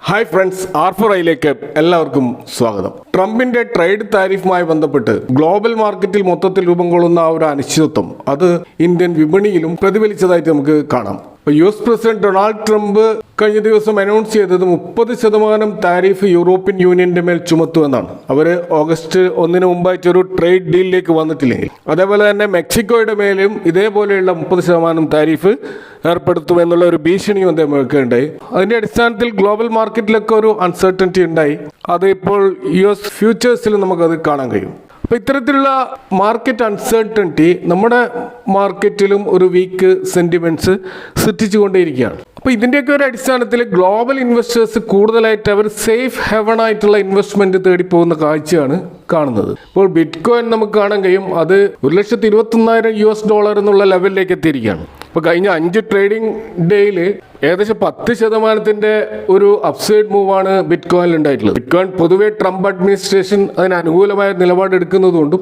Hi friends, R4iലേക്ക് എല്ലാവർക്കും സ്വാഗതം. ട്രംപിന്റെ ട്രേഡ് താരിഫുമായി ബന്ധപ്പെട്ട് ഗ്ലോബൽ മാർക്കറ്റിൽ മൊത്തത്തിൽ രൂപം കൊള്ളുന്ന ആ ഒരു അനിശ്ചിതത്വം അത് ഇന്ത്യൻ വിപണിയിലും പ്രതിഫലിച്ചതായിട്ട് നമുക്ക് കാണാം. US പ്രസിഡന്റ് ഡൊണാൾഡ് ട്രംപ് കഴിഞ്ഞ ദിവസം അനൗൺസ് ചെയ്തത് 30% താരിഫ് യൂറോപ്യൻ യൂണിയന്റെ മേൽ ചുമത്തുമെന്നാണ്. അവര് ഓഗസ്റ്റ് 1 മുമ്പായിട്ട് ഒരു ട്രേഡ് ഡീലിലേക്ക് വന്നിട്ടില്ലെങ്കിൽ, അതേപോലെ തന്നെ മെക്സിക്കോയുടെ മേലും ഇതേപോലെയുള്ള 30% താരിഫ് ഏർപ്പെടുത്തുമെന്നുള്ള ഒരു ഭീഷണിയും അദ്ദേഹം ഉണ്ടായി. അതിന്റെ അടിസ്ഥാനത്തിൽ ഗ്ലോബൽ മാർക്കറ്റിലൊക്കെ ഒരു അൺസർട്ടനിറ്റി ഉണ്ടായി. അത് ഇപ്പോൾ US ഫ്യൂച്ചേഴ്സിൽ നമുക്കത് കാണാൻ കഴിയും. അപ്പോൾ ഇത്തരത്തിലുള്ള മാർക്കറ്റ് അൺസർട്ടനിറ്റി നമ്മുടെ മാർക്കറ്റിലും ഒരു വീക്ക് സെന്റിമെന്റ്സ് സൃഷ്ടിച്ചുകൊണ്ടേയിരിക്കുകയാണ്. അപ്പോൾ ഇതിൻ്റെയൊക്കെ ഒരു അടിസ്ഥാനത്തിൽ ഗ്ലോബൽ ഇൻവെസ്റ്റേഴ്സ് കൂടുതലായിട്ട് അവർ സേഫ് ഹെവൺ ആയിട്ടുള്ള ഇൻവെസ്റ്റ്മെന്റ് തേടി പോകുന്ന കാഴ്ചയാണ് കാണുന്നത്. ഇപ്പോൾ ബിറ്റ് കോയിൻ നമുക്ക് കാണാൻ കഴിയും, അത് $1,21,000 എന്നുള്ള ലെവലിലേക്ക് എത്തിയിരിക്കുകയാണ്. ഇപ്പോൾ കഴിഞ്ഞ 5 ട്രേഡിംഗ് ഡേയിൽ ഏകദേശം 10% ഒരു അപ്സൈഡ് മൂവാണ് ബിറ്റ് കോയിനിൽ ഉണ്ടായിട്ടുള്ളത്. ബിറ്റ് കോയിൻ പൊതുവെ ട്രംപ് അഡ്മിനിസ്ട്രേഷൻ അതിന് അനുകൂലമായ നിലപാടെടുക്കുന്നതുകൊണ്ടും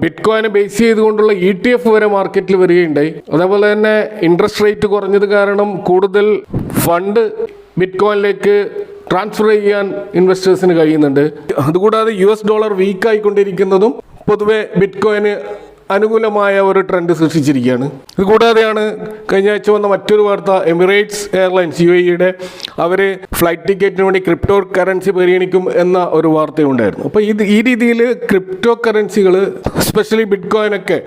ബിറ്റ് കോയിനെ ബേസ് ചെയ്തുകൊണ്ടുള്ള ETF വരെ മാർക്കറ്റിൽ വരികയുണ്ടായി. അതേപോലെ തന്നെ ഇൻട്രസ്റ്റ് റേറ്റ് കുറഞ്ഞത് കാരണം കൂടുതൽ ഫണ്ട് ബിറ്റ് കോയിനിലേക്ക് ട്രാൻസ്ഫർ ചെയ്യാൻ ഇൻവെസ്റ്റേഴ്സിന് കഴിയുന്നുണ്ട്. അതുകൂടാതെ $ഡോളർ വീക്ക് ആയിക്കൊണ്ടിരിക്കുന്നതും പൊതുവെ ബിറ്റ് കോയിന് അനുകൂലമായ ഒരു ട്രെൻഡ് സൃഷ്ടിച്ചിരിക്കുകയാണ്. ഇതുകൂടാതെയാണ് കഴിഞ്ഞ ആഴ്ച വന്ന മറ്റൊരു വാർത്ത, എമിറേറ്റ്സ് എയർലൈൻസ് UAEയുടെ അവർ ഫ്ലൈറ്റ് ടിക്കറ്റിന് വേണ്ടി ക്രിപ്റ്റോ കറൻസി പരിഗണിക്കും എന്ന ഒരു വാർത്തയുണ്ടായിരുന്നു. അപ്പോൾ ഈ രീതിയിൽ ക്രിപ്റ്റോ കറൻസികൾ, എസ്പെഷ്യലി ബിറ്റ് കോയിനൊക്കെ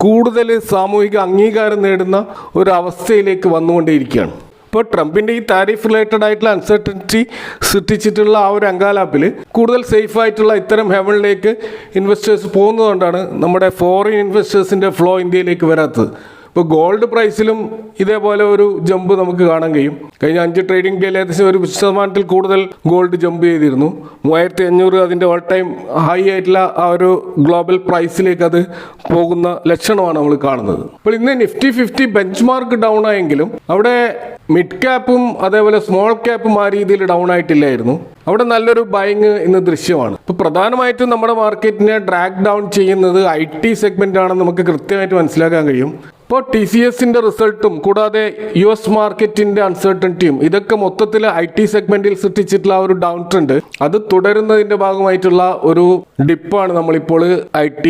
കൂടുതൽ സാമൂഹിക അംഗീകാരം നേടുന്ന ഒരു അവസ്ഥയിലേക്ക് വന്നുകൊണ്ടേയിരിക്കുകയാണ്. ഇപ്പോൾ ട്രംപിൻ്റെ ഈ താരിഫ് റിലേറ്റഡ് ആയിട്ടുള്ള അൺസർട്ടനിറ്റി സൃഷ്ടിച്ചിട്ടുള്ള ആ ഒരു അങ്കാലാപ്പിൽ കൂടുതൽ സേഫ് ആയിട്ടുള്ള ഇത്തരം ഹെവണിലേക്ക് ഇൻവെസ്റ്റേഴ്സ് പോകുന്നതുകൊണ്ടാണ് നമ്മുടെ ഫോറിൻ ഇൻവെസ്റ്റേഴ്സിൻ്റെ ഫ്ലോ ഇന്ത്യയിലേക്ക് വരാത്തത്. ഇപ്പോൾ ഗോൾഡ് പ്രൈസിലും ഇതേപോലെ ഒരു ജമ്പ് നമുക്ക് കാണാൻ കഴിയും. കഴിഞ്ഞ 5 ട്രേഡിംഗ് ഡേയിൽ ഏകദേശം 1% കൂടുതൽ ഗോൾഡ് ജമ്പ് ചെയ്തിരുന്നു. 3500 അതിൻ്റെ ഓൾ ടൈം ഹൈ ആയിട്ടുള്ള ആ ഒരു ഗ്ലോബൽ പ്രൈസിലേക്ക് അത് പോകുന്ന ലക്ഷണമാണ് നമ്മൾ കാണുന്നത്. അപ്പോൾ ഇന്ന് നിഫ്റ്റി 50 ബെഞ്ച് മാർക്ക് ഡൗൺ ആയെങ്കിലും അവിടെ മിഡ് ക്യാപ്പും അതേപോലെ സ്മോൾ ക്യാപ്പും ആ രീതിയിൽ ഡൗൺ ആയിട്ടില്ലായിരുന്നു. അവിടെ നല്ലൊരു ബൈങ് ഇന്ന് ദൃശ്യമാണ്. ഇപ്പോൾ പ്രധാനമായിട്ടും നമ്മുടെ മാർക്കറ്റിനെ ഡ്രാഗ് ഡൗൺ ചെയ്യുന്നത് IT സെഗ്മെന്റ് ആണെന്ന് നമുക്ക് കൃത്യമായിട്ട് മനസ്സിലാക്കാൻ കഴിയും. ഇപ്പോൾ TCSന്റെ റിസൾട്ടും കൂടാതെ US മാർക്കറ്റിന്റെ അൺസർട്ടനിറ്റിയും ഇതൊക്കെ മൊത്തത്തിൽ IT സെഗ്മെന്റിൽ സൃഷ്ടിച്ചിട്ടുള്ള ആ ഒരു ഡൗൺ ട്രെൻഡ് അത് തുടരുന്നതിന്റെ ഭാഗമായിട്ടുള്ള ഒരു ഡിപ്പാണ് നമ്മളിപ്പോൾ IT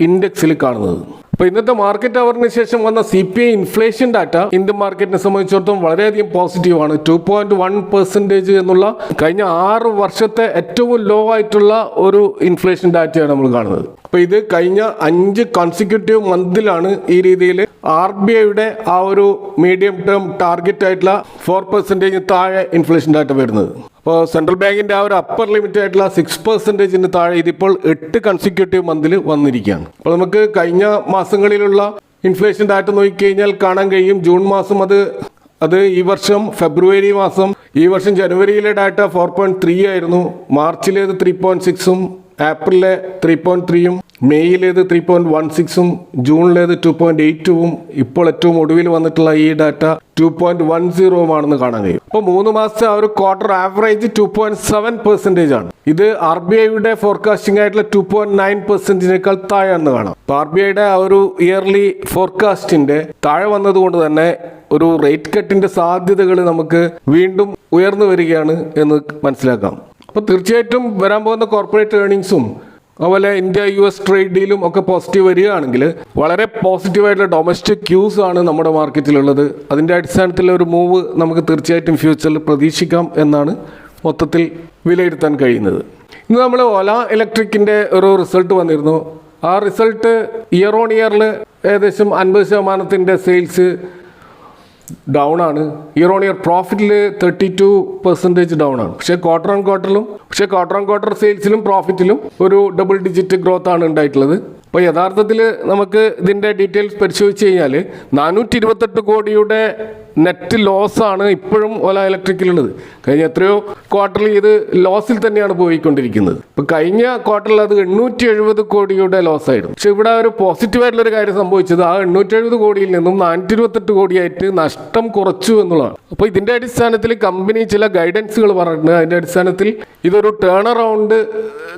ഇൻഡെക്സിൽ കാണുന്നത്. അപ്പോൾ ഇന്നത്തെ മാർക്കറ്റ് അവറിന് ശേഷം വന്ന CPI ഇൻഫ്ലേഷൻ ഡാറ്റ ഇന്ത്യൻ മാർക്കറ്റിനെ സംബന്ധിച്ചിടത്തോളം വളരെയധികം പോസിറ്റീവാണ്. 2.1% എന്നുള്ള കഴിഞ്ഞ 6 വർഷത്തെ ഏറ്റവും ലോ ആയിട്ടുള്ള ഒരു ഇൻഫ്ലേഷൻ ഡാറ്റയാണ് നമ്മൾ കാണുന്നത്. അപ്പോൾ ഇത് കഴിഞ്ഞ 5 കൺസിക്യൂട്ടീവ് മന്തിലാണ് ഈ രീതിയിൽ RBIയുടെ ആ ഒരു മീഡിയം ടേം ടാർഗറ്റ് ആയിട്ടുള്ള 4% താഴെ ഇൻഫ്ലേഷൻ ഡാറ്റ വരുന്നത്. അപ്പോൾ സെൻട്രൽ ബാങ്കിന്റെ ആ ഒരു അപ്പർ ലിമിറ്റ് ആയിട്ടുള്ള 6% താഴെ ഇതിപ്പോൾ 8 കൺസിക്യൂട്ടീവ് മന്തിൽ വന്നിരിക്കുകയാണ്. അപ്പോൾ നമുക്ക് കഴിഞ്ഞ മാസങ്ങളിലുള്ള ഇൻഫ്ലേഷൻ ഡാറ്റ നോക്കിക്കഴിഞ്ഞാൽ കാണാൻ കഴിയും. ജൂൺ മാസം അത് ഈ വർഷം ഫെബ്രുവരി മാസം, ഈ വർഷം ജനുവരിയിലെ ഡാറ്റ 4.3 ആയിരുന്നു, മാർച്ചിലേത് 3.6ഉം, ഏപ്രിലെ 3.3ഉം, മെയ്യിലേത് 3.16ഉം, ജൂണിലേത് 2.82ഉം, ഇപ്പോൾ ഏറ്റവും ഒടുവിൽ വന്നിട്ടുള്ള ഈ ഡാറ്റ 2.10ഉമാണെന്ന് കാണാൻ കഴിയും. അപ്പോൾ 3 മാസത്തെ ആ ഒരു ക്വാർട്ടർ ആവറേജ് 2.7% ആണ്. ഇത് RBIയുടെ ഫോർകാസ്റ്റിംഗ് ആയിട്ടുള്ള 2.9%-നേക്കാൾ താഴെയാണെന്ന് കാണാം. അപ്പോൾ RBIയുടെ ആ ഒരു ഇയർലി ഫോർകാസ്റ്റിന്റെ താഴെ വന്നതുകൊണ്ട് തന്നെ ഒരു റേറ്റ് കട്ടിന്റെ സാധ്യതകൾ നമുക്ക് വീണ്ടും ഉയർന്നു വരികയാണ് എന്ന് മനസ്സിലാക്കാം. അപ്പോൾ തീർച്ചയായിട്ടും വരാൻ പോകുന്ന കോർപ്പറേറ്റ് ഏർണിങ്സും അതുപോലെ ഇന്ത്യ US ട്രേഡ് ഡീലും ഒക്കെ പോസിറ്റീവ് വരികയാണെങ്കിൽ വളരെ പോസിറ്റീവായിട്ടുള്ള ഡൊമസ്റ്റിക് ക്യൂസ് ആണ് നമ്മുടെ മാർക്കറ്റിലുള്ളത്. അതിൻ്റെ അടിസ്ഥാനത്തിൽ ഒരു മൂവ് നമുക്ക് തീർച്ചയായിട്ടും ഫ്യൂച്ചറിൽ പ്രതീക്ഷിക്കാം എന്നാണ് മൊത്തത്തിൽ വിലയിരുത്താൻ കഴിയുന്നത്. ഇന്ന് നമ്മൾ ഓല ഇലക്ട്രിക്കിൻ്റെ ഒരു റിസൾട്ട് വന്നിരുന്നു. ആ റിസൾട്ട് ഇയർ ഓൺ ഇയറിൽ ഏകദേശം 50% സെയിൽസ് ഡൗൺ ആണ്. ഇയർ ഓൺ ഇയർ പ്രോഫിറ്റിൽ 32% ഡൗൺ ആണ്. പക്ഷേ ക്വാർട്ടർ ഓൺ ക്വാർട്ടർ സെയിൽസിലും പ്രോഫിറ്റിലും ഒരു ഡബിൾ ഡിജിറ്റ് ഗ്രോത്ത് ആണ് ഉണ്ടായിട്ടുള്ളത്. അപ്പോൾ യഥാർത്ഥത്തിൽ നമുക്ക് ഇതിൻ്റെ ഡീറ്റെയിൽസ് പരിശോധിച്ച് കഴിഞ്ഞാൽ 428 കോടിയുടെ നെറ്റ് ലോസാണ് ഇപ്പോഴും ഓല ഇലക്ട്രിക്കിലുള്ളത്. കഴിഞ്ഞ എത്രയോ ക്വാർട്ടറിൽ ഇത് ലോസിൽ തന്നെയാണ് പോയിക്കൊണ്ടിരിക്കുന്നത്. ഇപ്പോൾ കഴിഞ്ഞ ക്വാർട്ടറിൽ അത് 870 കോടിയുടെ ലോസായിരുന്നു. പക്ഷെ ഇവിടെ ഒരു പോസിറ്റീവായിട്ടുള്ളൊരു കാര്യം സംഭവിച്ചത് ആ 870 കോടിയിൽ നിന്നും 428 കോടിയായിട്ട് നഷ്ടം കുറച്ചു എന്നുള്ളതാണ്. അപ്പോൾ ഇതിൻ്റെ അടിസ്ഥാനത്തിൽ കമ്പനി ചില ഗൈഡൻസുകൾ പറഞ്ഞിട്ടുണ്ട്. അതിൻ്റെ അടിസ്ഥാനത്തിൽ ഇതൊരു ടേൺ അറൗണ്ട്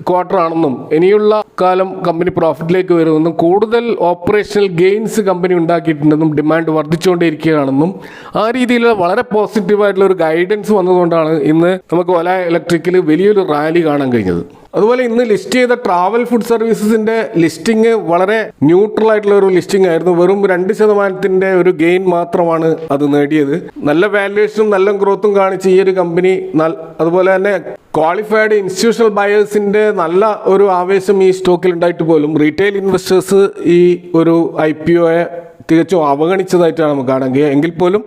ക്വാർട്ടർ ആണെന്നും ഇനിയുള്ള കാലം കമ്പനി പ്രോഫിറ്റിലേക്ക് വരുമെന്നും കൂടുതൽ ഓപ്പറേഷണൽ ഗെയിൻസ് കമ്പനി ഉണ്ടാക്കിയിട്ടുണ്ടെന്നും ഡിമാൻഡ് വർദ്ധിച്ചുകൊണ്ടേയിരിക്കുകയാണെന്നും ആ രീതിയിലുള്ള വളരെ പോസിറ്റീവായിട്ടുള്ള ഒരു ഗൈഡൻസ് വന്നതുകൊണ്ടാണ് ഇന്ന് നമുക്ക് ഒല ഇലക്ട്രിക്കിൽ വലിയൊരു റാലി കാണാൻ കഴിഞ്ഞത്. അതുപോലെ ഇന്ന് ലിസ്റ്റ് ചെയ്ത ട്രാവൽ ഫുഡ് സർവീസസിന്റെ ലിസ്റ്റിംഗ് വളരെ ന്യൂട്രൽ ആയിട്ടുള്ള ഒരു ലിസ്റ്റിംഗ് ആയിരുന്നു. വെറും 2% ഒരു ഗെയിൻ മാത്രമാണ് അത് നേടിയത്. നല്ല വാല്യുവേഷനും നല്ല ഗ്രോത്തും കാണിച്ച ഈ ഒരു കമ്പനി അതുപോലെ തന്നെ ക്വാളിഫൈഡ് ഇൻസ്റ്റിറ്റ്യൂഷണൽ ബയേഴ്സിന്റെ നല്ല ഒരു ആവേശം ഈ സ്റ്റോക്കിൽ ഉണ്ടായിട്ട് പോലും റീറ്റെയിൽ ഇൻവെസ്റ്റേഴ്സ് ഈ ഒരു IPOയെ തികച്ചും അവഗണിച്ചതായിട്ടാണ് നമുക്ക് കാണാൻ കഴിയുക. എങ്കിൽ പോലും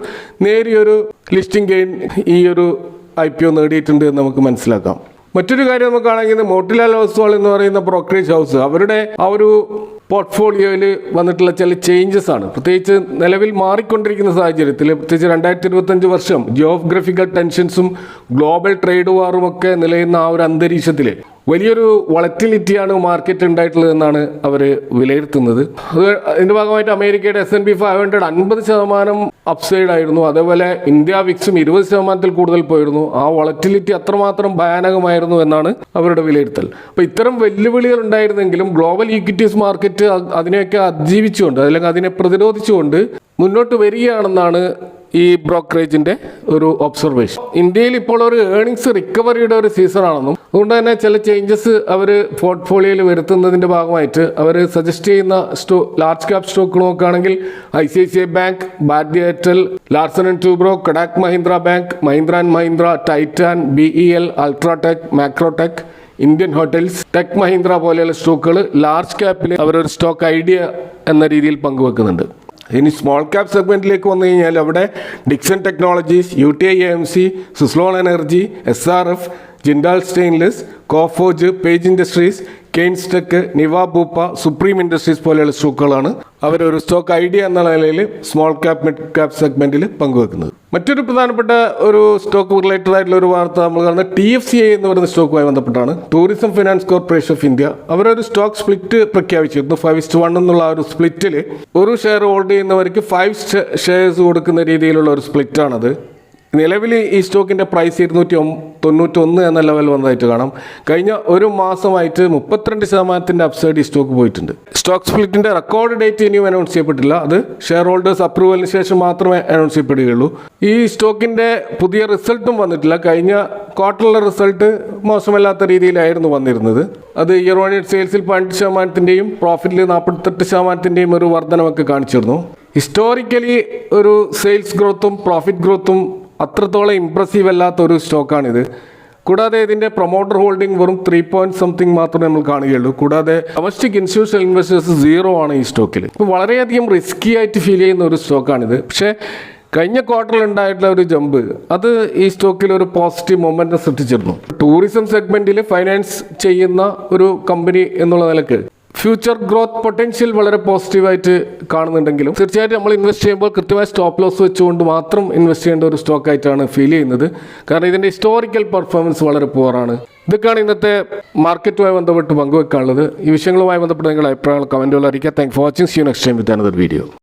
നേരിയൊരു ലിസ്റ്റിംഗ് ഗെയിൻ ഈ ഒരു IPO നേടിയിട്ടുണ്ട് എന്ന് നമുക്ക് മനസ്സിലാക്കാം. മറ്റൊരു കാര്യം നമുക്ക് കാണാൻ മോട്ടിലാൽ ഒസ്വാൾ എന്ന് പറയുന്ന ബ്രോക്കറേജ് ഹൗസ് അവരുടെ ആ ഒരു പോർട്ട്ഫോളിയോയിൽ വന്നിട്ടുള്ള ചില ചേഞ്ചസ് ആണ്. പ്രത്യേകിച്ച് നിലവിൽ മാറിക്കൊണ്ടിരിക്കുന്ന സാഹചര്യത്തിൽ, പ്രത്യേകിച്ച് 2025 വർഷം ജിയോഗ്രഫിക്കൽ ടെൻഷൻസും ഗ്ലോബൽ ട്രേഡ് വാറും ഒക്കെ നിലയുന്ന ആ ഒരു അന്തരീക്ഷത്തിൽ വലിയൊരു വളറ്റിലിറ്റിയാണ് മാർക്കറ്റ് ഉണ്ടായിട്ടുള്ളത് എന്നാണ് അവർ വിലയിരുത്തുന്നത്. അതിന്റെ ഭാഗമായിട്ട് അമേരിക്കയുടെ S&P 500 50% അപ്സൈഡ് ആയിരുന്നു. അതേപോലെ ഇന്ത്യ വിക്സും 20% കൂടുതൽ പോയിരുന്നു. ആ വളറ്റിലിറ്റി അത്രമാത്രം ഭയാനകമായിരുന്നു എന്നാണ് അവരുടെ വിലയിരുത്തൽ. അപ്പോൾ ഇത്തരം വെല്ലുവിളികൾ ഉണ്ടായിരുന്നെങ്കിലും ഗ്ലോബൽ ഈക്വിറ്റീസ് മാർക്കറ്റ് അതിനെയൊക്കെ അതിജീവിച്ചുകൊണ്ട് അല്ലെങ്കിൽ അതിനെ പ്രതിരോധിച്ചുകൊണ്ട് മുന്നോട്ട് വരികയാണെന്നാണ് ഈ ബ്രോക്കറേജിന്റെ ഒരു ഒബ്സർവേഷൻ. ഇന്ത്യയിൽ ഇപ്പോൾ ഒരു ഏർണിങ്സ് റിക്കവറിയുടെ ഒരു സീസൺ ആണെന്നും അതുകൊണ്ട് തന്നെ ചില ചേഞ്ചസ് അവർ പോർട്ട്ഫോളിയോയിൽ വരുത്തുന്നതിന്റെ ഭാഗമായിട്ട് അവർ സജസ്റ്റ് ചെയ്യുന്ന ലാർജ് ക്യാപ് സ്റ്റോക്ക് നോക്കുകയാണെങ്കിൽ ICICI bank, Bharti Airtel, Larsen and Toubro, Kotak Mahindra bank, Mahindra and Mahindra, Titan, BEL, UltraTech, Macrotech, Indian Hotels, Tech Mahindra പോലെയുള്ള സ്റ്റോക്കുകൾ ലാർജ് ക്യാപ്പിൽ അവരൊരു സ്റ്റോക്ക് ഐഡിയ എന്ന രീതിയിൽ പങ്കുവെക്കുന്നുണ്ട്. ഇനി സ്മോൾ ക്യാപ് സെഗ്മെന്റിലേക്ക് വന്നു കഴിഞ്ഞാൽ അവിടെ Dixon technologies, UTI AMC, Suzlon energy, SRF, Jindal stainless, Coforge, Page industries, Kaynes tech, Niva Bupa, Supreme industries പോലെയുള്ള സ്റ്റോക്കുകളാണ് അവരൊരു സ്റ്റോക്ക് ഐഡിയ എന്ന നിലയിൽ സ്മോൾ ക്യാപ് മിഡ് ക്യാപ് സെഗ്മെന്റിൽ പങ്കുവെക്കുന്നത്. മറ്റൊരു പ്രധാനപ്പെട്ട ഒരു സ്റ്റോക്ക് റിലേറ്റഡ് ആയിട്ടുള്ള ഒരു വാർത്ത നമ്മൾ കാണുന്നത് TFCI എന്ന് പറയുന്ന സ്റ്റോക്കുമായി ബന്ധപ്പെട്ടാണ്. Tourism finance corporation of India അവരൊരു സ്റ്റോക്ക് സ്പ്ലിറ്റ് പ്രഖ്യാപിച്ചിരുന്നു. 5:1 എന്നുള്ള ഒരു സ്പ്ലിറ്റിൽ ഒരു ഷെയർ ഹോൾഡ് ചെയ്യുന്നവർക്ക് 5 ഷെയർസ് കൊടുക്കുന്ന രീതിയിലുള്ള ഒരു സ്പ്ലിറ്റ് ആണത്. നിലവിൽ ഈ സ്റ്റോക്കിന്റെ പ്രൈസ് 291 എന്ന ലെവൽ വന്നതായിട്ട് കാണാം. കഴിഞ്ഞ ഒരു മാസമായിട്ട് 32% അപ്സൈഡ് ഈ സ്റ്റോക്ക് പോയിട്ടുണ്ട്. സ്റ്റോക്ക് സ്പ്ലിറ്റിന്റെ റെക്കോർഡ് ഡേറ്റ് ഇനിയും അനൗൺസ് ചെയ്യപ്പെട്ടില്ല. അത് ഷെയർ ഹോൾഡേഴ്സ് അപ്രൂവലിന് ശേഷം മാത്രമേ അനൗൺസ് ചെയ്യപ്പെടുകയുള്ളൂ. ഈ സ്റ്റോക്കിന്റെ പുതിയ റിസൾട്ടും വന്നിട്ടില്ല. കഴിഞ്ഞ ക്വാർട്ടറിലെ റിസൾട്ട് മോശമല്ലാത്ത രീതിയിലായിരുന്നു വന്നിരുന്നത്. അത് ഇയർ ഓൺ ഇയർ സെയിൽസിൽ 12%, പ്രോഫിറ്റിൽ 48% ഒരു വർധനമൊക്കെ കാണിച്ചിരുന്നു. ഹിസ്റ്റോറിക്കലി ഒരു സെയിൽസ് ഗ്രോത്തും പ്രോഫിറ്റ് ഗ്രോത്തും അത്രത്തോളം ഇംപ്രസീവ് അല്ലാത്ത ഒരു സ്റ്റോക്കാണിത്. കൂടാതെ ഇതിന്റെ പ്രൊമോട്ടർ ഹോൾഡിംഗ് വെറും 3 മാത്രമേ നമ്മൾ കാണുകയുള്ളൂ. കൂടാതെ ഡൊമസ്റ്റിക് ഇൻസ്റ്റിറ്റ്യൂഷണൽ ഇൻവെസ്റ്റേഴ്സ് 0 ആണ് ഈ സ്റ്റോക്കിൽ. ഇപ്പോൾ വളരെയധികം റിസ്കി ആയിട്ട് ഫീൽ ചെയ്യുന്ന ഒരു സ്റ്റോക്കാണിത്. പക്ഷേ കഴിഞ്ഞ ക്വാർട്ടറിൽ ഉണ്ടായിട്ടുള്ള ഒരു ജമ്പ് അത് ഈ സ്റ്റോക്കിൽ ഒരു പോസിറ്റീവ് മൊമെന്റം സൃഷ്ടിച്ചിരുന്നു. ടൂറിസം സെഗ്മെന്റിൽ ഫൈനാൻസ് ചെയ്യുന്ന ഒരു കമ്പനി എന്നുള്ള നിലക്ക് ഫ്യൂച്ചർ ഗ്രോത്ത് പൊട്ടൻഷ്യൽ വളരെ പോസിറ്റീവായിട്ട് കാണുന്നുണ്ടെങ്കിലും തീർച്ചയായിട്ടും നമ്മൾ ഇൻവെസ്റ്റ് ചെയ്യുമ്പോൾ കൃത്യമായ സ്റ്റോപ്പ് ലോസ് വെച്ചുകൊണ്ട് മാത്രം ഇൻവെസ്റ്റ് ചെയ്യേണ്ട ഒരു സ്റ്റോക്കായിട്ടാണ് ഫീൽ ചെയ്യുന്നത്. കാരണം ഇതിൻ്റെ ഹിസ്റ്റോറിക്കൽ പെർഫോമൻസ് വളരെ പുവറാണ്. ഇതൊക്കെയാണ് ഇന്നത്തെ മാർക്കറ്റുമായി ബന്ധപ്പെട്ട് പങ്കുവെക്കാനുള്ളത്. ഈ വിഷയങ്ങളുമായി ബന്ധപ്പെട്ട് നിങ്ങളുടെ അഭിപ്രായങ്ങൾ കമൻറ്റുകൾ അറിയിക്കുക. Thank for watching. See you next time with another video.